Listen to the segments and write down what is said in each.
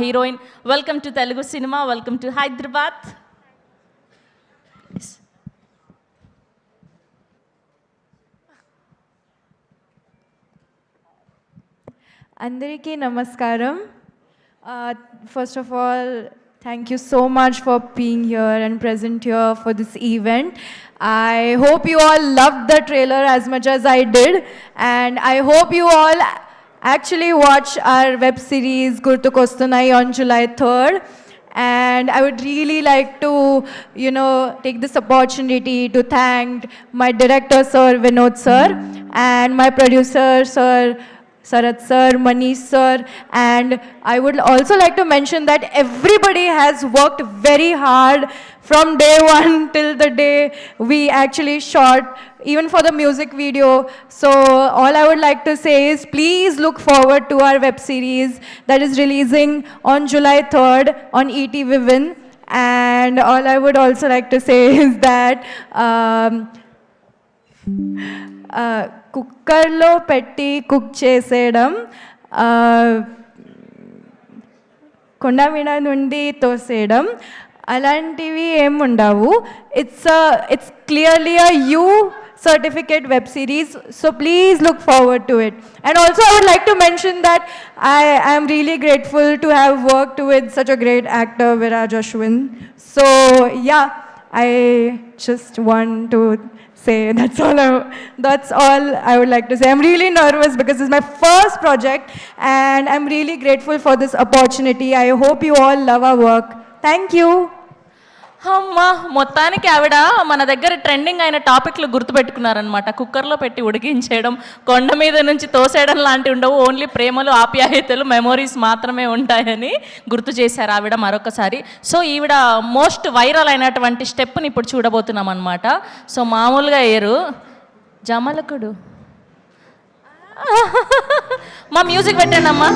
Heroine, welcome to Telugu cinema, welcome to Hyderabad. Please. Andariki namaskaram. First of all, thank you so much for being here and present here for this event. I hope you all loved the trailer as much as I did, and I hope you all actually watch our web series Gurtukostanai on July 3rd. And I would really like to, take this opportunity to thank my director, Sir Vinod Sir, and my producer, Sir Sarat Sir, Manish Sir, and I would also like to mention that everybody has worked very hard from day one till the day we actually shot, even for the music video. So all I would like to say is please look forward to our web series that is releasing on July 3rd on ET Vivin. And all I would also like to say is that కుక్కర్లో పెట్టి cook చేసేయడం, కొండ మీద నుండి తోసేయడం అలాంటివి ఏమి ఉండవు. It's clearly a you certificate web series, so please look forward to it. And also I would like to mention that I am really grateful to have worked with such a great actor, Viraj Ashwin. So yeah, I just want to say that's all I would like to say. I'm really nervous because this is my first project and I'm really grateful for this opportunity. I hope you all love our work. Thank you. అమ్మా మొత్తానికి ఆవిడ మన దగ్గర trending అయిన టాపిక్లు గుర్తుపెట్టుకున్నారనమాట. కుక్కర్లో పెట్టి ఉడికించేయడం, కొండ మీద నుంచి తోసేయడం లాంటివి ఉండవు, ఓన్లీ ప్రేమలు ఆప్యాయతలు మెమోరీస్ మాత్రమే ఉంటాయని గుర్తు చేశారు ఆవిడ మరొకసారి. సో ఈవిడ మోస్ట్ వైరల్ అయినటువంటి స్టెప్ని ఇప్పుడు చూడబోతున్నాం అనమాట. సో మామూలుగా ఏరు జమలకుడు మా మ్యూజిక్ పెట్టండి అమ్మా.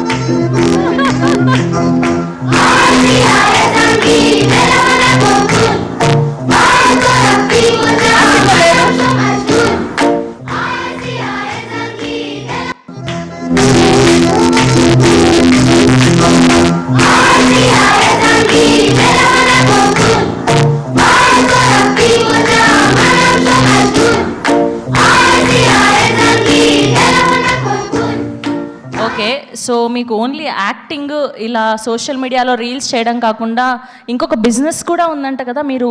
ఓకే, సో మీకు ఓన్లీ యాక్టింగ్ ఇలా సోషల్ మీడియాలో రీల్స్ చేయడం కాకుండా ఇంకొక బిజినెస్ కూడా ఉందంట కదా మీరు?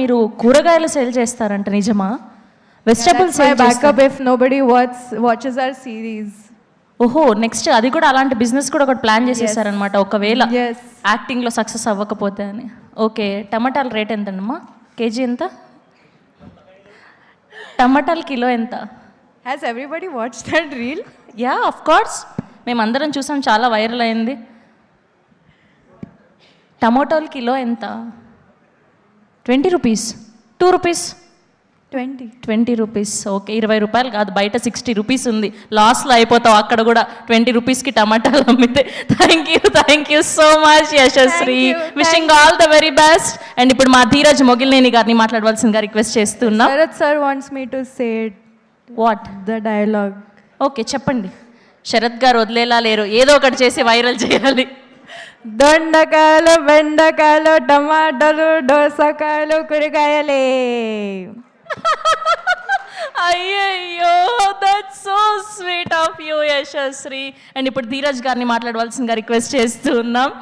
మీరు కూరగాయలు సేల్ చేస్తారంట, నిజమా? Vegetables backup if nobody watches our series. ఓహో, నెక్స్ట్ అది కూడా అలాంటి బిజినెస్ కూడా ఒకటి ప్లాన్ చేసేసారనమాట ఒకవేళ యాక్టింగ్లో సక్సెస్ అవ్వకపోతే అని. ఓకే, టమాటాల రేట్ ఎంతమ్మా? కేజీ ఎంత? టమాటాలు కిలో ఎంత? Has everybody watched that reel? Yeah, of course, మేమందరం చూసాం, చాలా వైరల్ అయింది. టమాటోలు కిలో ఎంత? 20 రూపీస్, 2 రూపీస్, 20 రూపీస్. ఓకే, 20 రూపాయలు కాదు, బయట 60 రూపీస్ ఉంది. లాస్లో అయిపోతావు అక్కడ కూడా 20 రూపీస్కి టమాటాలు అమ్మితే. Thank you so much Yashasvi, wishing all the very best. And ఇప్పుడు మా ధీరజ్ మొగిలినేని గారిని మాట్లాడవలసిందిగా రిక్వెస్ట్ చేస్తున్నా. Sharath sir wants me to say what the dialogue. Okay, చెప్పండి. శరత్ గారు వదిలేలా లేరు, ఏదో ఒకటి చేసి వైరల్ చేయాలి. దొండకాయలు, బెండకాయలు, టమాటాలు, దోసకాయలు, కూరగాయలే. అయ్యయ్యో, that's so sweet of you Yashasvi. And ఇప్పుడు ధీరజ్ గారిని మాట్లాడవలసిందిగా రిక్వెస్ట్ చేస్తున్నాం.